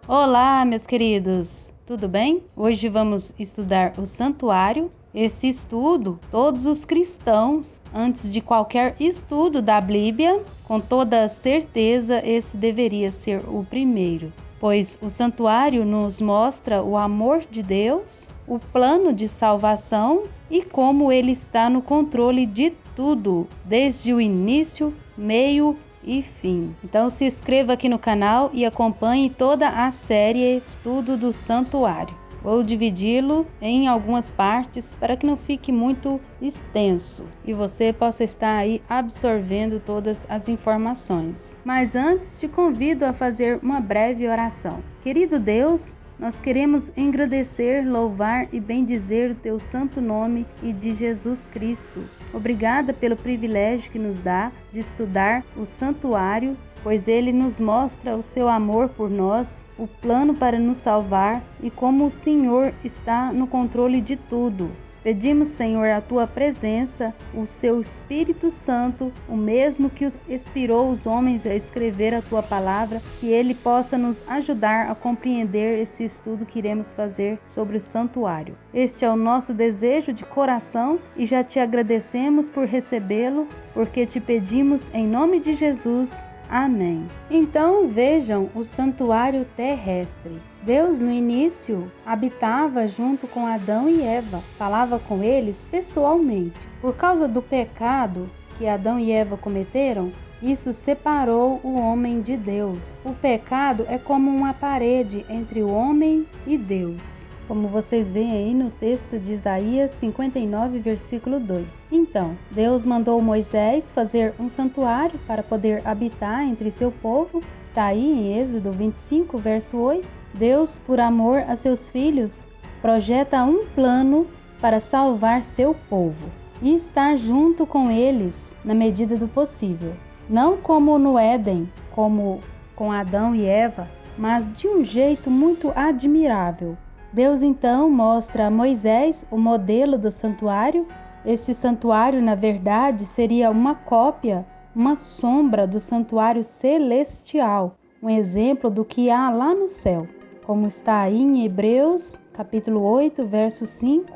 Olá, meus queridos, tudo bem? Hoje vamos estudar o santuário. Esse estudo, todos os cristãos, antes de qualquer estudo da Bíblia, com toda certeza esse deveria ser o primeiro, pois o santuário nos mostra o amor de Deus, o plano de salvação e como ele está no controle de tudo, desde o início, meio e fim. Então se inscreva aqui no canal e acompanhe toda a série Estudo do Santuário. Vou dividi-lo em algumas partes para que não fique muito extenso e você possa estar aí absorvendo todas as informações. Mas antes te convido a fazer uma breve oração. Querido Deus, nós queremos engrandecer, louvar e bendizer o teu santo nome e de Jesus Cristo. Obrigada pelo privilégio que nos dá de estudar o santuário, pois ele nos mostra o seu amor por nós, o plano para nos salvar e como o Senhor está no controle de tudo. Pedimos, Senhor, a tua presença, o seu Espírito Santo, o mesmo que inspirou os homens a escrever a tua palavra, que ele possa nos ajudar a compreender esse estudo que iremos fazer sobre o santuário. Este é o nosso desejo de coração e já te agradecemos por recebê-lo, porque te pedimos em nome de Jesus. Amém. Então vejam o santuário terrestre. Deus no início habitava junto com Adão e Eva, falava com eles pessoalmente. Por causa do pecado que Adão e Eva cometeram, isso separou o homem de Deus. O pecado é como uma parede entre o homem e Deus, como vocês veem aí no texto de Isaías 59, versículo 2. Então, Deus mandou Moisés fazer um santuário para poder habitar entre seu povo. Está aí em Êxodo 25, verso 8. Deus, por amor a seus filhos, projeta um plano para salvar seu povo e estar junto com eles na medida do possível. Não como no Éden, como com Adão e Eva, mas de um jeito muito admirável. Deus então mostra a Moisés o modelo do santuário. Este santuário, na verdade, seria uma cópia, uma sombra do santuário celestial, um exemplo do que há lá no céu. Como está aí em Hebreus, capítulo 8, verso 5,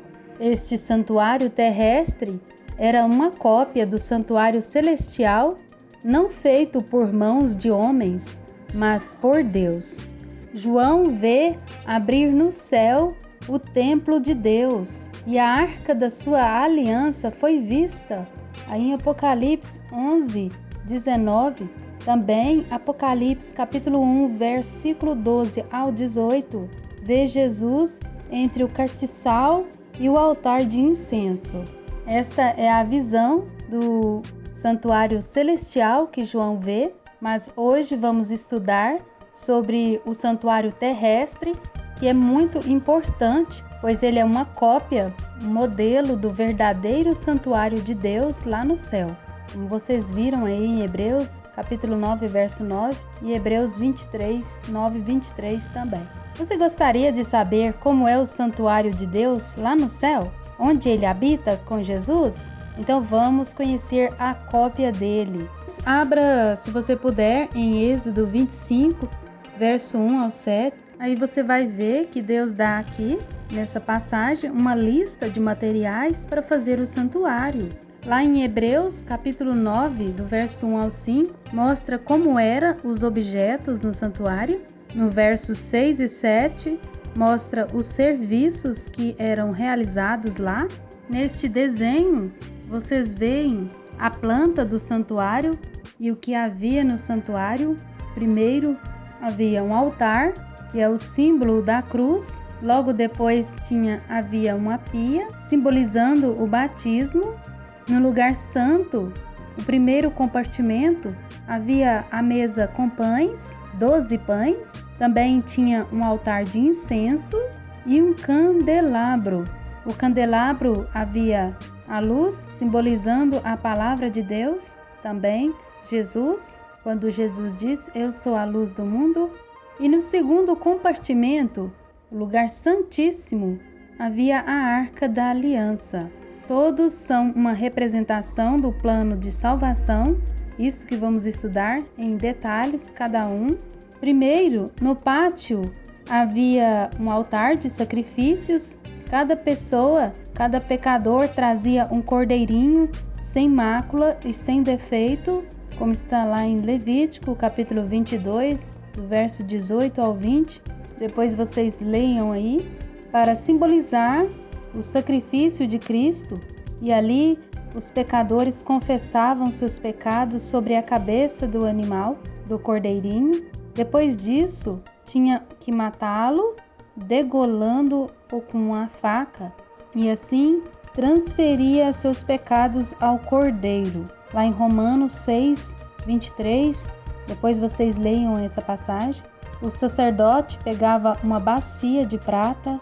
este santuário terrestre era uma cópia do santuário celestial, não feito por mãos de homens, mas por Deus. João vê abrir no céu o templo de Deus e a arca da sua aliança foi vista. Aí em Apocalipse 11, 19, também Apocalipse capítulo 1, versículo 12 ao 18, vê Jesus entre o castiçal e o altar de incenso. Esta é a visão do santuário celestial que João vê, mas hoje vamos estudar sobre o santuário terrestre, que é muito importante, pois ele é uma cópia, um modelo do verdadeiro santuário de Deus lá no céu. Como vocês viram aí em Hebreus, capítulo 9, verso 9 e Hebreus 23, 9 e 23 também. Você gostaria de saber como é o santuário de Deus lá no céu? Onde ele habita com Jesus? Então vamos conhecer a cópia dele. Abra, se você puder, em Êxodo 25, verso 1 ao 7. Aí você vai ver que Deus dá aqui, nessa passagem, uma lista de materiais para fazer o santuário. Lá em Hebreus, capítulo 9, do verso 1 ao 5, mostra como eram os objetos no santuário. No verso 6 e 7, mostra os serviços que eram realizados lá. Neste desenho, vocês veem a planta do santuário e o que havia no santuário. Primeiro, havia um altar, que é o símbolo da cruz. Logo depois havia uma pia, simbolizando o batismo. No lugar santo, o primeiro compartimento, havia a mesa com pães, 12 pães. Também tinha um altar de incenso e um candelabro. O candelabro havia a luz, simbolizando a palavra de Deus. Também Jesus, quando Jesus diz, eu sou a luz do mundo. E no segundo compartimento, o lugar santíssimo, havia a arca da aliança. Todos são uma representação do plano de salvação, isso que vamos estudar em detalhes cada um. Primeiro, no pátio havia um altar de sacrifícios. Cada pessoa, cada pecador trazia um cordeirinho sem mácula e sem defeito, como está lá em Levítico, capítulo 22, do verso 18 ao 20. Depois vocês leiam aí, para simbolizar o sacrifício de Cristo. E ali os pecadores confessavam seus pecados sobre a cabeça do animal, do cordeirinho. Depois disso, tinha que matá-lo, degolando-o com uma faca, e assim transferia seus pecados ao cordeiro. Lá em Romanos 6, 23, depois vocês leiam essa passagem, o sacerdote pegava uma bacia de prata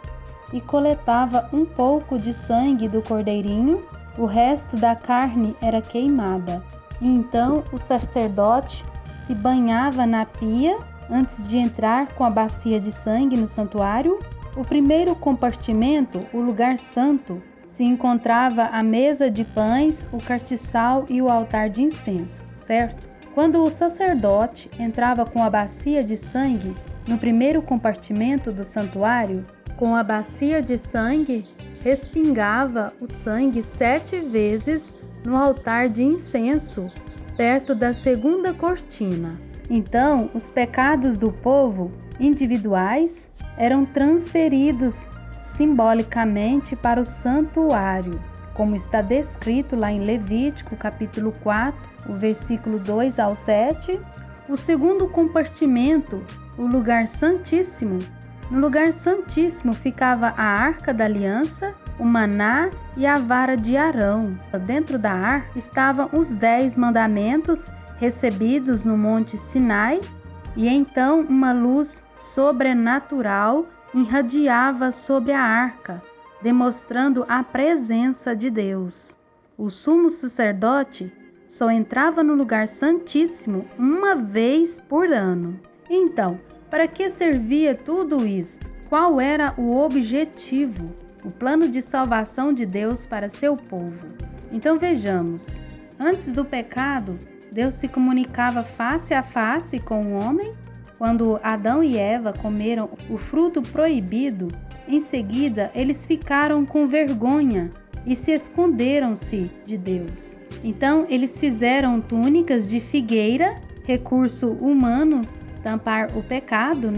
e coletava um pouco de sangue do cordeirinho, o resto da carne era queimada. E então o sacerdote se banhava na pia antes de entrar com a bacia de sangue no santuário. O primeiro compartimento, o lugar santo, se encontrava a mesa de pães, o castiçal e o altar de incenso, certo? Quando o sacerdote entrava com a bacia de sangue no primeiro compartimento do santuário, com a bacia de sangue, respingava o sangue 7 vezes no altar de incenso, perto da segunda cortina. Então, os pecados do povo individuais eram transferidos simbolicamente para o santuário, como está descrito lá em Levítico, capítulo 4, o versículo 2 ao 7. O segundo compartimento, o lugar santíssimo. No lugar santíssimo ficava a arca da aliança, o maná e a vara de Arão. Dentro da arca estavam os 10 mandamentos recebidos no Monte Sinai, e então uma luz sobrenatural irradiava sobre a arca, demonstrando a presença de Deus. O sumo sacerdote só entrava no lugar santíssimo uma vez por ano. Então, para que servia tudo isso? Qual era o objetivo, o plano de salvação de Deus para seu povo? Então vejamos, antes do pecado, Deus se comunicava face a face com o homem. Quando Adão e Eva comeram o fruto proibido, em seguida eles ficaram com vergonha e se esconderam-se de Deus. Então eles fizeram túnicas de figueira, recurso humano, tampar o pecado,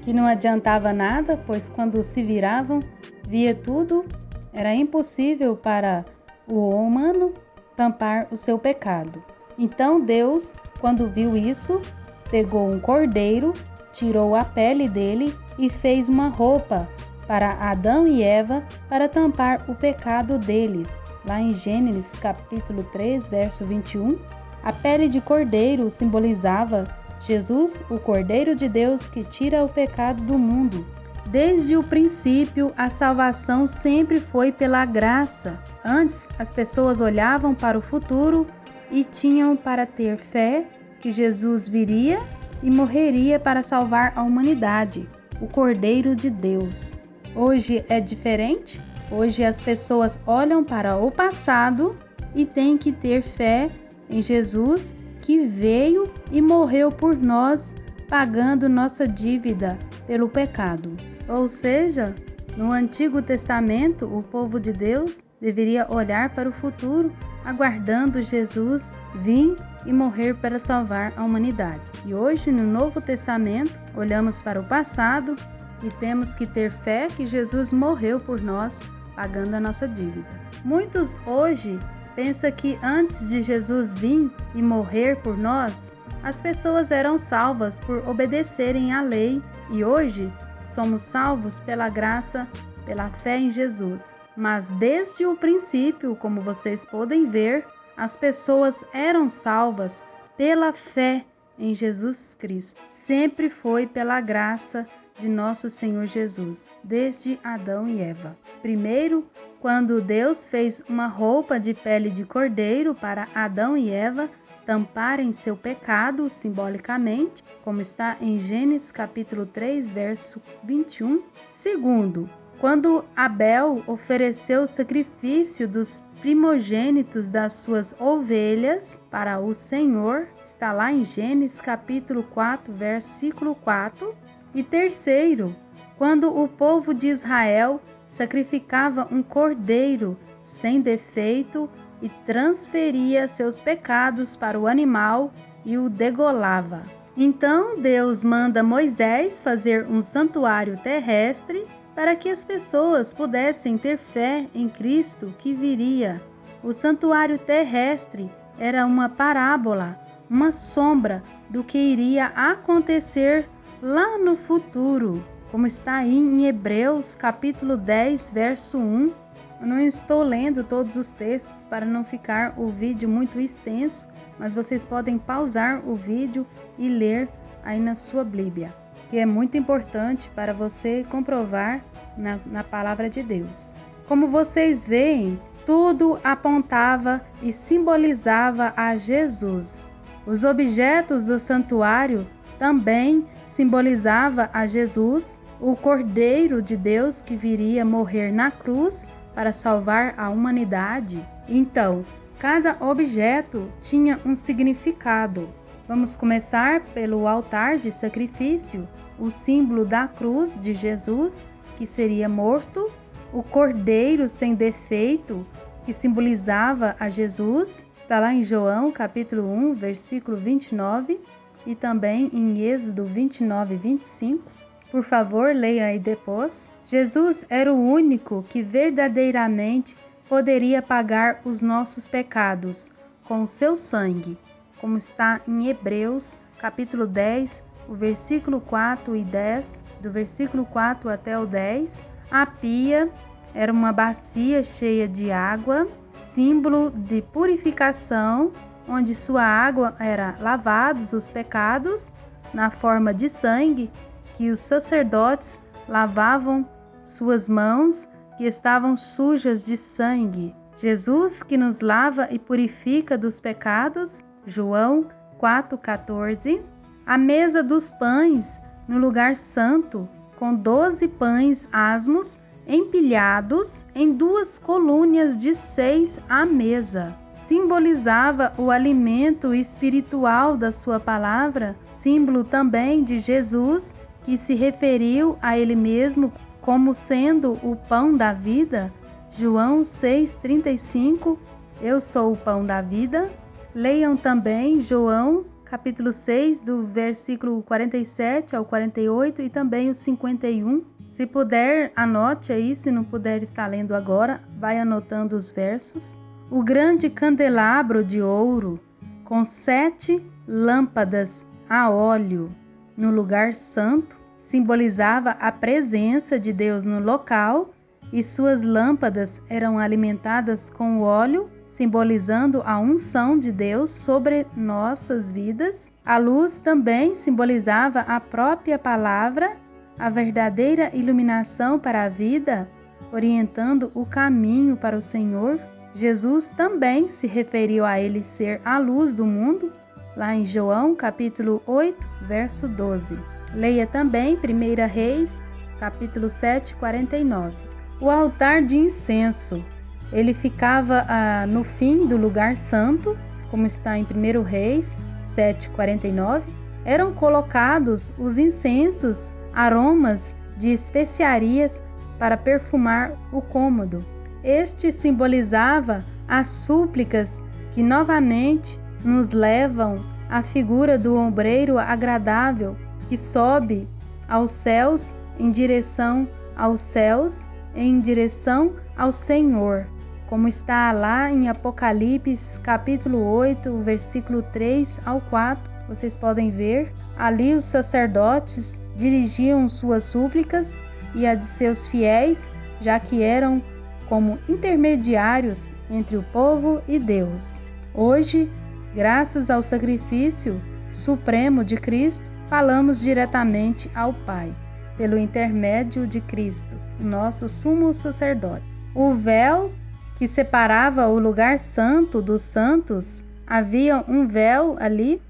que não adiantava nada, pois quando se viravam, via tudo, era impossível para o humano tampar o seu pecado. Então Deus, quando viu isso, pegou um cordeiro, tirou a pele dele e fez uma roupa para Adão e Eva para tampar o pecado deles. Lá em Gênesis capítulo 3, verso 21, a pele de cordeiro simbolizava Jesus, o Cordeiro de Deus que tira o pecado do mundo. Desde o princípio, a salvação sempre foi pela graça. Antes, as pessoas olhavam para o futuro e tinham para ter fé que Jesus viria e morreria para salvar a humanidade, o Cordeiro de Deus. Hoje é diferente. Hoje as pessoas olham para o passado e têm que ter fé em Jesus, que veio e morreu por nós, pagando nossa dívida pelo pecado. Ou seja, no Antigo Testamento, o povo de Deus deveria olhar para o futuro, aguardando Jesus vir e morrer para salvar a humanidade. E hoje, no Novo Testamento, olhamos para o passado e temos que ter fé que Jesus morreu por nós, pagando a nossa dívida. Muitos hoje pensam que antes de Jesus vir e morrer por nós, as pessoas eram salvas por obedecerem à lei, e hoje somos salvos pela graça, pela fé em Jesus. Mas desde o princípio, como vocês podem ver, as pessoas eram salvas pela fé em Jesus Cristo. Sempre foi pela graça de nosso Senhor Jesus, desde Adão e Eva. Primeiro, quando Deus fez uma roupa de pele de cordeiro para Adão e Eva tamparem seu pecado simbolicamente, como está em Gênesis capítulo 3, verso 21. Segundo, Quando Abel ofereceu o sacrifício dos primogênitos das suas ovelhas para o Senhor, está lá em Gênesis capítulo 4, versículo 4. E terceiro, quando o povo de Israel sacrificava um cordeiro sem defeito e transferia seus pecados para o animal e o degolava. Então Deus manda Moisés fazer um santuário terrestre para que as pessoas pudessem ter fé em Cristo que viria. O santuário terrestre era uma parábola, uma sombra do que iria acontecer lá no futuro, como está aí em Hebreus capítulo 10, verso 1. Eu não estou lendo todos os textos para não ficar o vídeo muito extenso, mas vocês podem pausar o vídeo e ler aí na sua Bíblia, que é muito importante para você comprovar na palavra de Deus. Como vocês veem, tudo apontava e simbolizava a Jesus. Os objetos do santuário também simbolizavam a Jesus, o Cordeiro de Deus que viria morrer na cruz para salvar a humanidade. Então, cada objeto tinha um significado. Vamos começar pelo altar de sacrifício, o símbolo da cruz de Jesus, que seria morto, o cordeiro sem defeito, que simbolizava a Jesus, está lá em João capítulo 1, versículo 29, e também em Êxodo 29, 25. Por favor, leia aí depois. Jesus era o único que verdadeiramente poderia pagar os nossos pecados com o seu sangue, como está em Hebreus, capítulo 10, o versículo 4 e 10, do versículo 4 até o 10. A pia era uma bacia cheia de água, símbolo de purificação, onde sua água era lavados os pecados, na forma de sangue, que os sacerdotes lavavam suas mãos, que estavam sujas de sangue. Jesus que nos lava e purifica dos pecados, João 4,14. A mesa dos pães no lugar santo, com 12 pães asmos empilhados em 2 colunas de 6 à mesa. Simbolizava o alimento espiritual da sua palavra, símbolo também de Jesus, que se referiu a ele mesmo como sendo o pão da vida. João 6,35, eu sou o pão da vida. Leiam também João capítulo 6, do versículo 47 ao 48 e também o 51. Se puder, anote aí, se não puder estar lendo agora, vai anotando os versos. O grande candelabro de ouro, com 7 lâmpadas a óleo no lugar santo, simbolizava a presença de Deus no local, e suas lâmpadas eram alimentadas com óleo, simbolizando a unção de Deus sobre nossas vidas. A luz também simbolizava a própria palavra, a verdadeira iluminação para a vida, orientando o caminho para o Senhor. Jesus também se referiu a ele ser a luz do mundo, lá em João capítulo 8, verso 12. Leia também 1 Reis, capítulo 7, 49. O altar de incenso, ele ficava no fim do lugar santo, como está em 1 Reis 7, 49. Eram colocados os incensos, aromas de especiarias para perfumar o cômodo. Este simbolizava as súplicas que novamente nos levam à figura do obreiro agradável que sobe aos céus em direção aos céus, em direção ao Senhor, como está lá em Apocalipse capítulo 8, versículo 3 ao 4. Vocês podem ver, ali os sacerdotes dirigiam suas súplicas e a de seus fiéis, já que eram como intermediários entre o povo e Deus. Hoje, graças ao sacrifício supremo de Cristo, falamos diretamente ao Pai, pelo intermédio de Cristo, nosso sumo sacerdote. O véu que separava o lugar santo dos santos, havia um véu ali,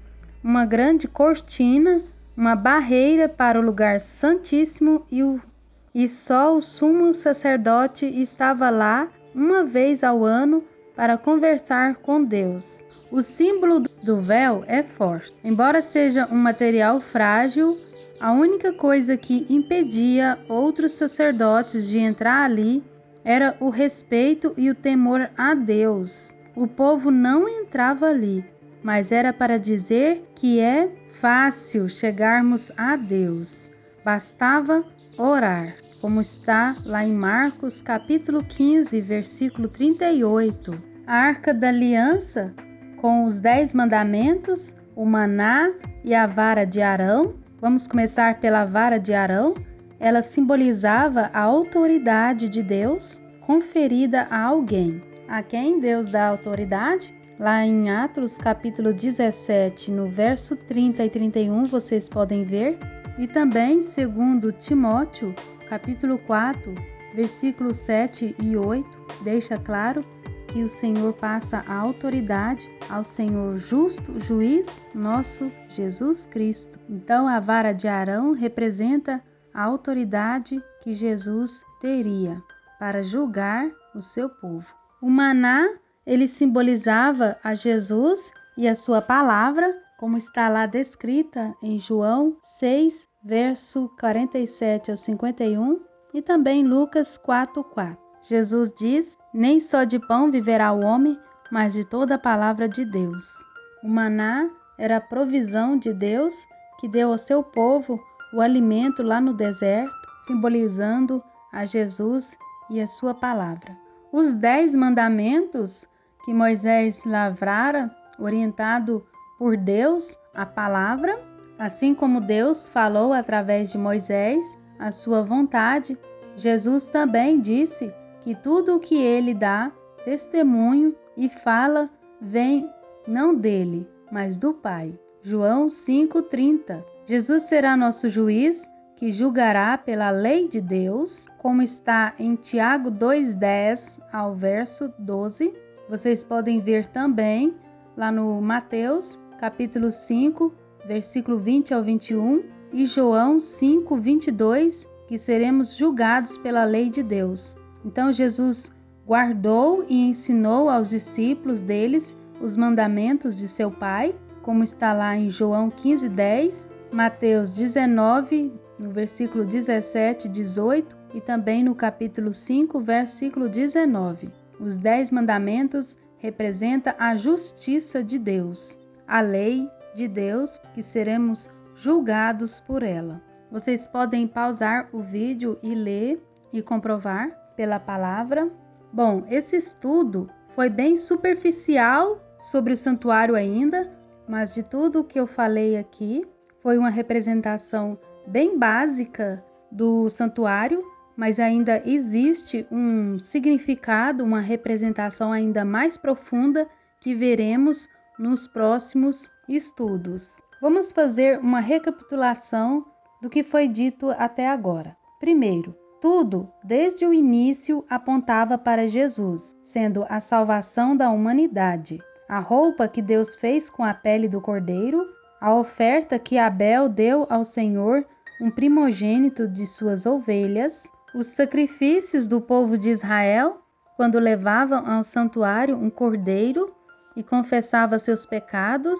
uma grande cortina, uma barreira para o lugar santíssimo e o e só o sumo sacerdote estava lá uma vez ao ano para conversar com Deus. O símbolo do véu é forte. Embora seja um material frágil, a única coisa que impedia outros sacerdotes de entrar ali era o respeito e o temor a Deus. O povo não entrava ali, mas era para dizer que é fácil chegarmos a Deus. Bastava orar, como está lá em Marcos capítulo 15, versículo 38. A Arca da Aliança, com os 10 mandamentos, o maná e a vara de Arão. Vamos começar pela vara de Arão. Ela simbolizava a autoridade de Deus conferida a alguém. A quem Deus dá autoridade? Lá em Atos capítulo 17, no verso 30 e 31, vocês podem ver. E também, segundo Timóteo, capítulo 4, versículos 7 e 8, deixa claro que o Senhor passa a autoridade ao Senhor justo, juiz, nosso Jesus Cristo. Então, a vara de Arão representa a autoridade que Jesus teria para julgar o seu povo. O maná, ele simbolizava a Jesus e a sua palavra, como está lá descrita em João 6, verso 47 ao 51, e também Lucas 4:4. Jesus diz: nem só de pão viverá o homem, mas de toda a palavra de Deus. O maná era a provisão de Deus que deu ao seu povo o alimento lá no deserto, simbolizando a Jesus e a sua palavra. Os 10 mandamentos que Moisés lavrara, orientado por Deus, a palavra, assim como Deus falou através de Moisés, a sua vontade, Jesus também disse que tudo o que ele dá testemunho e fala vem não dele, mas do Pai. João 5:30. Jesus será nosso juiz, que julgará pela lei de Deus, como está em Tiago 2:10 ao verso 12. Vocês podem ver também lá no Mateus, capítulo 5, versículo 20 ao 21, e João 5:22, que seremos julgados pela lei de Deus. Então Jesus guardou e ensinou aos discípulos deles os mandamentos de seu Pai, como está lá em João 15:10, Mateus 19, no versículo 17 e 18, e também no capítulo 5, versículo 19. Os 10 mandamentos representam a justiça de Deus, a lei de Deus, que seremos julgados por ela. Vocês podem pausar o vídeo e ler e comprovar pela palavra. Bom, esse estudo foi bem superficial sobre o santuário ainda, mas de tudo o que eu falei aqui, foi uma representação bem básica do santuário, mas ainda existe um significado, uma representação ainda mais profunda que veremos nos próximos estudos. Vamos fazer uma recapitulação do que foi dito até agora. Primeiro, tudo, desde o início, apontava para Jesus, sendo a salvação da humanidade. A roupa que Deus fez com a pele do cordeiro, a oferta que Abel deu ao Senhor, um primogênito de suas ovelhas, os sacrifícios do povo de Israel, quando levavam ao santuário um cordeiro e confessava seus pecados,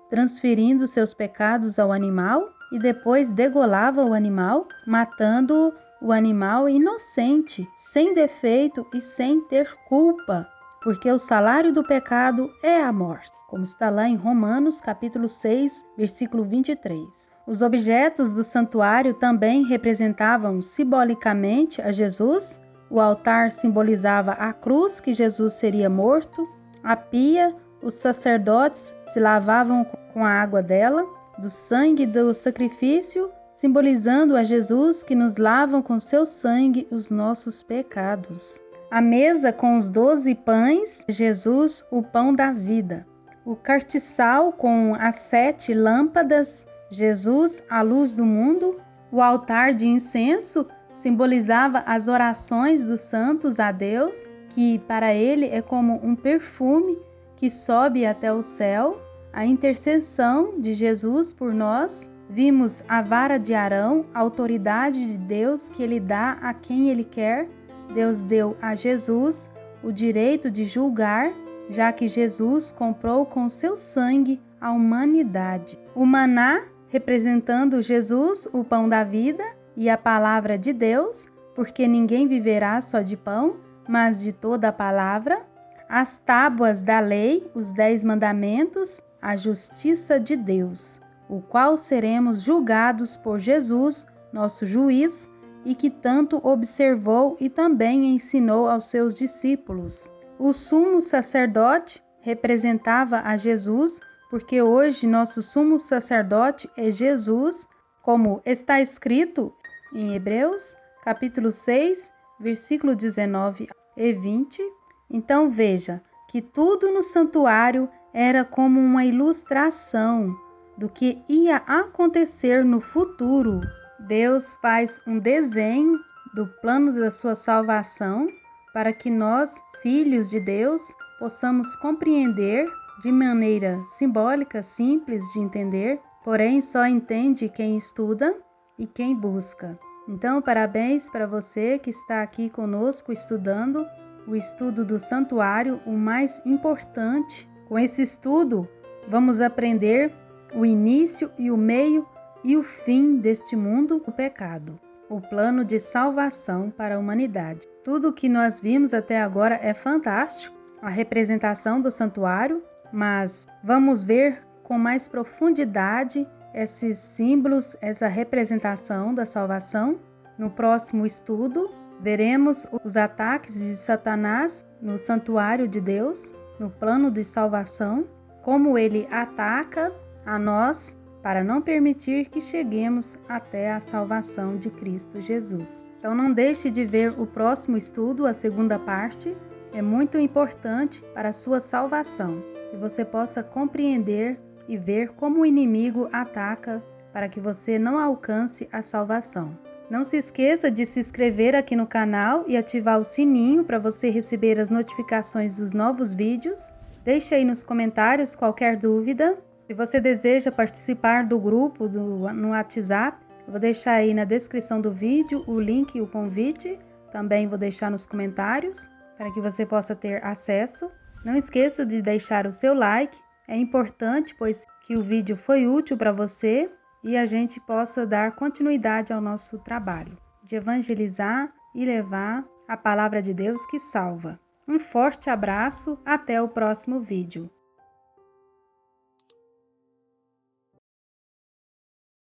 transferindo seus pecados ao animal, e depois degolava o animal, matando o animal inocente, sem defeito e sem ter culpa, porque o salário do pecado é a morte, como está lá em Romanos capítulo 6, versículo 23. Os objetos do santuário também representavam simbolicamente a Jesus. O altar simbolizava a cruz que Jesus seria morto. A pia, os sacerdotes se lavavam com a água dela, do sangue do sacrifício, simbolizando a Jesus que nos lavam com seu sangue os nossos pecados. A mesa com os 12 pães, Jesus, o pão da vida. O castiçal com as 7 lâmpadas, Jesus, a luz do mundo. O altar de incenso simbolizava as orações dos santos a Deus, que para ele é como um perfume que sobe até o céu. A intercessão de Jesus por nós, Vimos a vara de Arão, a autoridade de Deus que ele dá a quem ele quer. Deus deu a Jesus o direito de julgar, já que Jesus comprou com seu sangue a humanidade. O maná, representando Jesus, o pão da vida, e a palavra de Deus, porque ninguém viverá só de pão, mas de toda a palavra. As tábuas da lei, os 10 mandamentos, a justiça de Deus, o qual seremos julgados por Jesus, nosso juiz, e que tanto observou e também ensinou aos seus discípulos. O sumo sacerdote representava a Jesus, porque hoje nosso sumo sacerdote é Jesus, como está escrito em Hebreus, capítulo 6, versículo 19 e 20. Então veja que tudo no santuário era como uma ilustração do que ia acontecer no futuro. Deus faz um desenho do plano da sua salvação para que nós, filhos de Deus, possamos compreender de maneira simbólica, simples de entender, porém só entende quem estuda e quem busca. Então, parabéns para você que está aqui conosco estudando o estudo do santuário, o mais importante. Com esse estudo, vamos aprender o início e o meio e o fim deste mundo do pecado, o plano de salvação para a humanidade. Tudo o que nós vimos até agora é fantástico, a representação do santuário, mas vamos ver com mais profundidade esses símbolos, essa representação da salvação. No próximo estudo, veremos os ataques de Satanás no santuário de Deus, no plano de salvação, como ele ataca a nós para não permitir que cheguemos até a salvação de Cristo Jesus. Então não deixe de ver o próximo estudo, a segunda parte, é muito importante para a sua salvação, que você possa compreender e ver como o inimigo ataca para que você não alcance a salvação. Não se esqueça de se inscrever aqui no canal e ativar o sininho para você receber as notificações dos novos vídeos. Deixe aí nos comentários qualquer dúvida. Se você deseja participar do grupo no WhatsApp, eu vou deixar aí na descrição do vídeo o link e o convite. Também vou deixar nos comentários para que você possa ter acesso. Não esqueça de deixar o seu like. É importante, pois que o vídeo foi útil para você e a gente possa dar continuidade ao nosso trabalho de evangelizar e levar a palavra de Deus que salva. Um forte abraço, até o próximo vídeo.